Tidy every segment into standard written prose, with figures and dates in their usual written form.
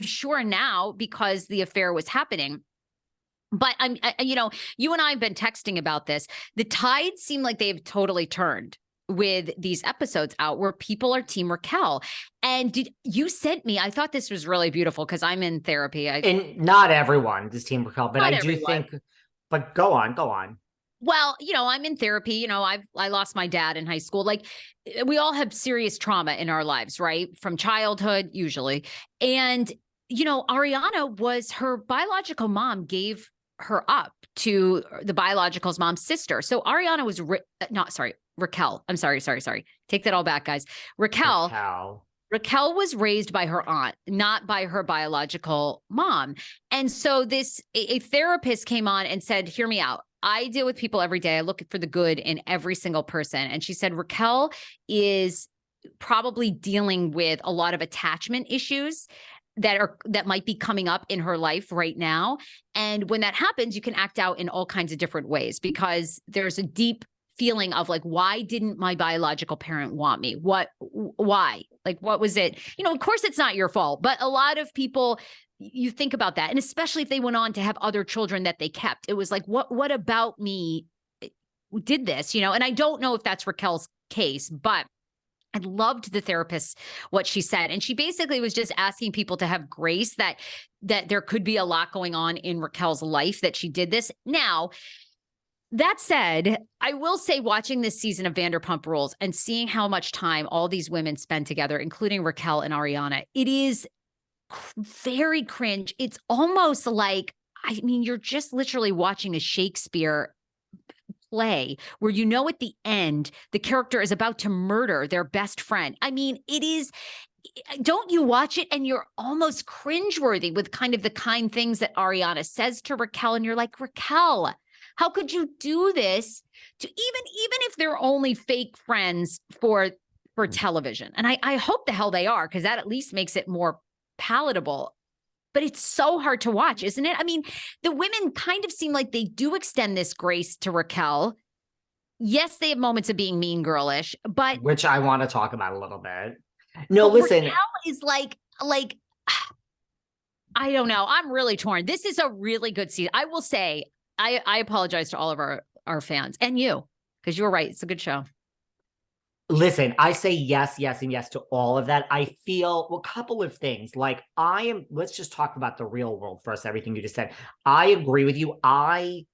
sure now because the affair was happening. But you and I have been texting about this. The tides seem like they've totally turned with these episodes out where people are Team Raquel. And you sent me, I thought this was really beautiful because I'm in therapy. And not everyone is Team Raquel, but I do think, but go on. Well, I'm in therapy. I lost my dad in high school. Like, we all have serious trauma in our lives, right? From childhood, usually. And, Ariana was, her biological mom gave her up to the biological's mom's sister. So Ariana was Raquel. I'm sorry. Take that all back, guys. Raquel was raised by her aunt, not by her biological mom. And so a therapist came on and said, hear me out. I deal with people every day. I look for the good in every single person. And she said, Raquel is probably dealing with a lot of attachment issues that might be coming up in her life right now. And when that happens, you can act out in all kinds of different ways because there's a deep feeling of like, why didn't my biological parent want me? Why? Like, what was it? Of course it's not your fault, but a lot of people, you think about that. And especially if they went on to have other children that they kept, it was like, what about me did this, and I don't know if that's Raquel's case, but I loved the therapist, what she said. And she basically was just asking people to have grace that there could be a lot going on in Raquel's life that she did this. Now, that said, I will say watching this season of Vanderpump Rules and seeing how much time all these women spend together, including Raquel and Ariana, it is very cringe. It's almost like, you're just literally watching a Shakespeare play where at the end the character is about to murder their best friend. It is, don't you watch it and you're almost cringeworthy with kind of the kind things that Ariana says to Raquel, and you're like, Raquel, how could you do this to even if they're only fake friends for television? And I hope the hell they are, because that at least makes it more palatable. But it's so hard to watch, isn't it? The women kind of seem like they do extend this grace to Raquel. Yes, they have moments of being mean girlish, but which I want to talk about a little bit. No, listen. Raquel is like I don't know. I'm really torn. This is a really good season. I will say, I apologize to all of our fans and you, because you were right. It's a good show. Listen, I say yes, and yes to all of that. I feel a couple of things. Like let's just talk about the real world first, everything you just said. I agree with you. I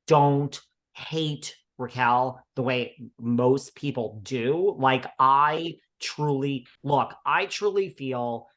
don't hate Raquel the way most people do. Like, I truly feel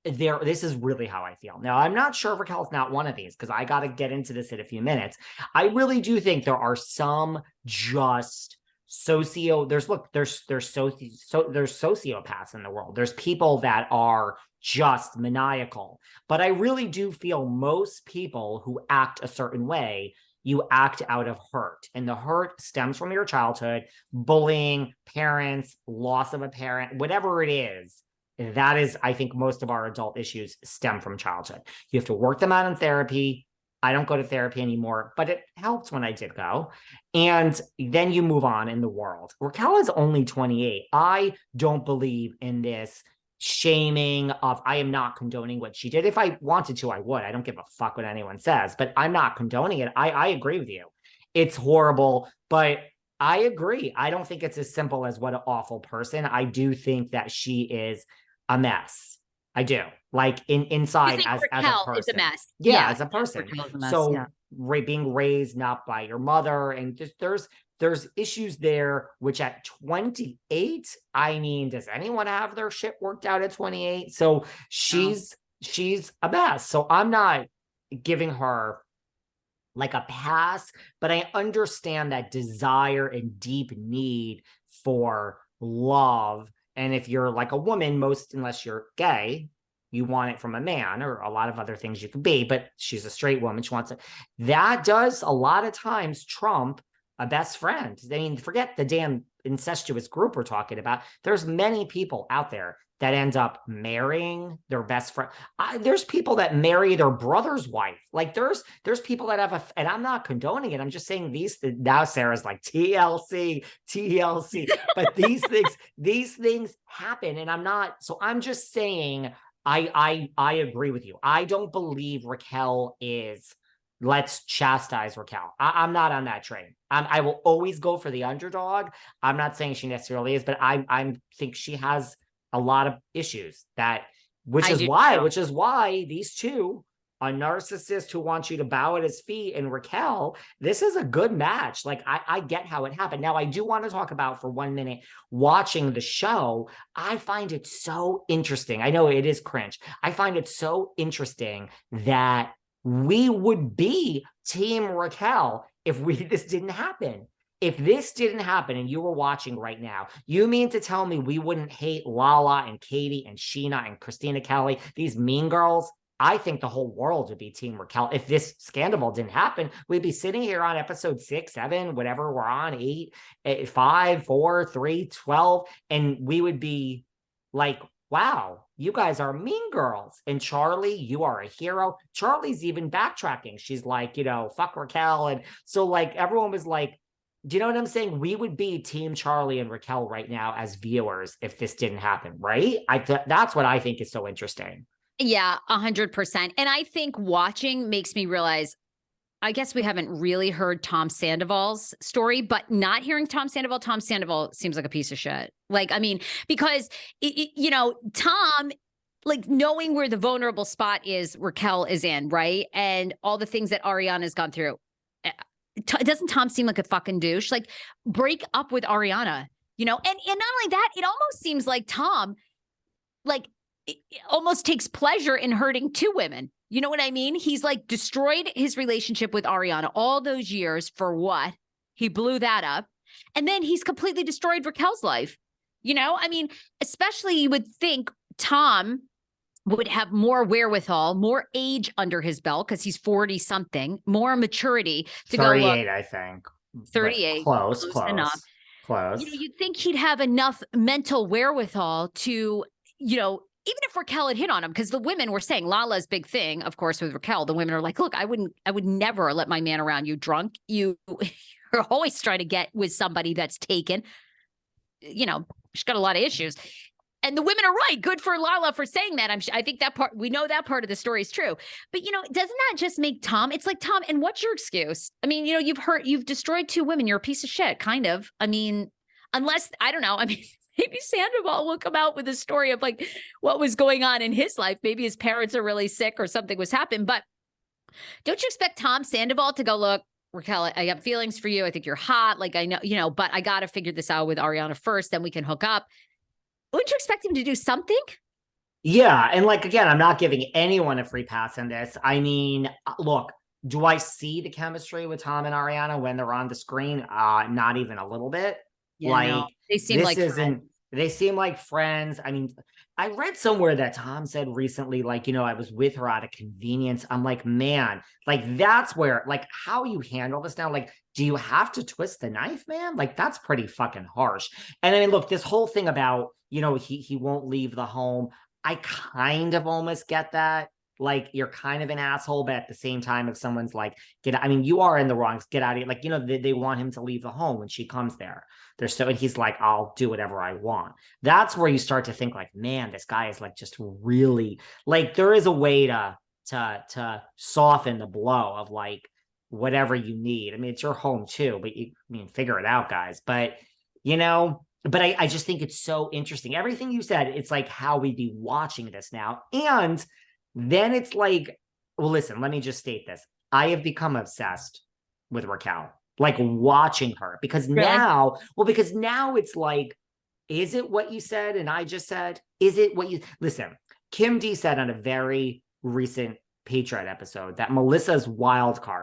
this is really how I feel. Now, I'm not sure Raquel's not one of these, because I got to get into this in a few minutes. I really do think there are some just there's sociopaths in the world. There's people that are just maniacal. But I really do feel most people who act a certain way, you act out of hurt. And the hurt stems from your childhood, bullying, parents, loss of a parent, whatever it is. That is, I think most of our adult issues stem from childhood. You have to work them out in therapy. I don't go to therapy anymore, but it helped when I did go. And then you move on in the world. Raquel is only 28. I don't believe in this shaming of, I am not condoning what she did. If I wanted to, I would. I don't give a fuck what anyone says, but I'm not condoning it. I agree with you. It's horrible, but I agree. I don't think it's as simple as what an awful person. I do think that she is a mess. I do. Like inside as a person. Is a mess. Yeah, as a person. So being raised not by your mother, and just there's issues there, which at 28, does anyone have their shit worked out at 28? So she's a mess. So I'm not giving her like a pass, but I understand that desire and deep need for love. And if you're like a woman, unless you're gay, you want it from a man, or a lot of other things you could be, but she's a straight woman. She wants it. That does a lot of times trump a best friend. Forget the damn incestuous group we're talking about. There's many people out there that end up marrying their best friend. There's people that marry their brother's wife. Like there's people that have and I'm not condoning it. I'm just saying now Sarah's like TLC, but these things happen. And I'm just saying, I agree with you. I don't believe Raquel is, let's chastise Raquel. I'm not on that train. I will always go for the underdog. I'm not saying she necessarily is, but I think she has a lot of issues that, which I is do why these two, a narcissist who wants you to bow at his feet and Raquel, this is a good match. Like I get how it happened. Now I do want to talk about for 1 minute watching the show. I find it so interesting. I know it is cringe. I find it so interesting that we would be Team Raquel if this didn't happen. If this didn't happen and you were watching right now, you mean to tell me we wouldn't hate Lala and Katie and Sheena and Christina Kelly, these mean girls? I think the whole world would be Team Raquel. If this Scandoval didn't happen, we'd be sitting here on episode 6, 7, whatever we're on, 8, 5, 4, 3, 12, and we would be like, wow, you guys are mean girls. And Charlie, you are a hero. Charlie's even backtracking. She's like, fuck Raquel. And so like everyone was like, do you know what I'm saying? We would be Team Charlie and Raquel right now as viewers if this didn't happen, right? That's what I think is so interesting. Yeah, 100%. And I think watching makes me realize, I guess we haven't really heard Tom Sandoval's story, but not hearing Tom Sandoval seems like a piece of shit. Like, I mean, because, Tom, like knowing where the vulnerable spot is, Raquel is in, right? And all the things that Ariana's gone through. Doesn't Tom seem like a fucking douche? Like, break up with Ariana, and not only that, it almost seems like Tom, like, it almost takes pleasure in hurting 2 women. You know what I mean? He's like destroyed his relationship with Ariana all those years for what? He blew that up. And then he's completely destroyed Raquel's life. I mean, especially you would think Tom would have more wherewithal, more age under his belt because he's 40 something, more maturity to 38, go look. I think. 38. Close Enough. Close. You'd think he'd have enough mental wherewithal to, even if Raquel had hit on him, because the women were saying Lala's big thing, of course, with Raquel, the women are like, look, I would never let my man around you drunk. You're always trying to get with somebody that's taken. She's got a lot of issues. And the women are right. Good for Lala for saying that. I think that part, we know that part of the story is true. But, doesn't that just make Tom? It's like, Tom, and what's your excuse? I mean, you've destroyed 2 women. You're a piece of shit, kind of. I mean, unless, I don't know. I mean, maybe Sandoval will come out with a story of like what was going on in his life. Maybe his parents are really sick or something was happening. But don't you expect Tom Sandoval to go, look, Raquel, I have feelings for you. I think you're hot. Like, I know, but I got to figure this out with Ariana first. Then we can hook up. Wouldn't you expect him to do something? Yeah. And like, again, I'm not giving anyone a free pass on this. I mean, look, do I see the chemistry with Tom and Ariana when they're on the screen? Not even a little bit. Yeah, like no. They seem like friends. They seem like friends. I mean, I read somewhere that Tom said recently, like, I was with her out of convenience. I'm like, man, like that's where, like, how you handle this now, like, do you have to twist the knife, man? Like, that's pretty fucking harsh. And I mean, look, this whole thing about, he won't leave the home. I kind of almost get that. Like, you're kind of an asshole, but at the same time, if someone's like, you are in the wrong, get out of here. Like, they want him to leave the home when she comes there. And he's like, I'll do whatever I want. That's where you start to think like, man, this guy is like, just really, like, there is a way to soften the blow of like, whatever you need. I mean, it's your home too, but figure it out, guys. But, but I just think it's so interesting. Everything you said, it's like how we'd be watching this now. And then it's like, well, listen, let me just state this. I have become obsessed with Raquel, like watching her because now it's like, is it what you said? And I just said, is it what listen, Kim D said on a very recent Patriot episode that Melissa's wild card